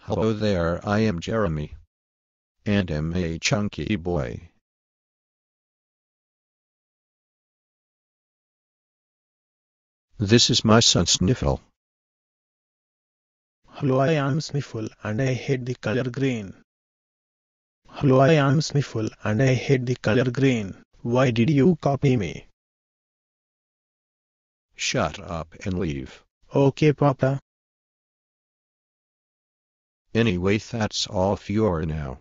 Hello there, I am Jeremy. And am a chunky boy. This is my son Sniffle. Hello, I am Sniffle and I hate the color green. Hello, I am Sniffle and I hate the color green. Why did you copy me? Shut up and leave. Okay, Papa. Anyway, that's all for now.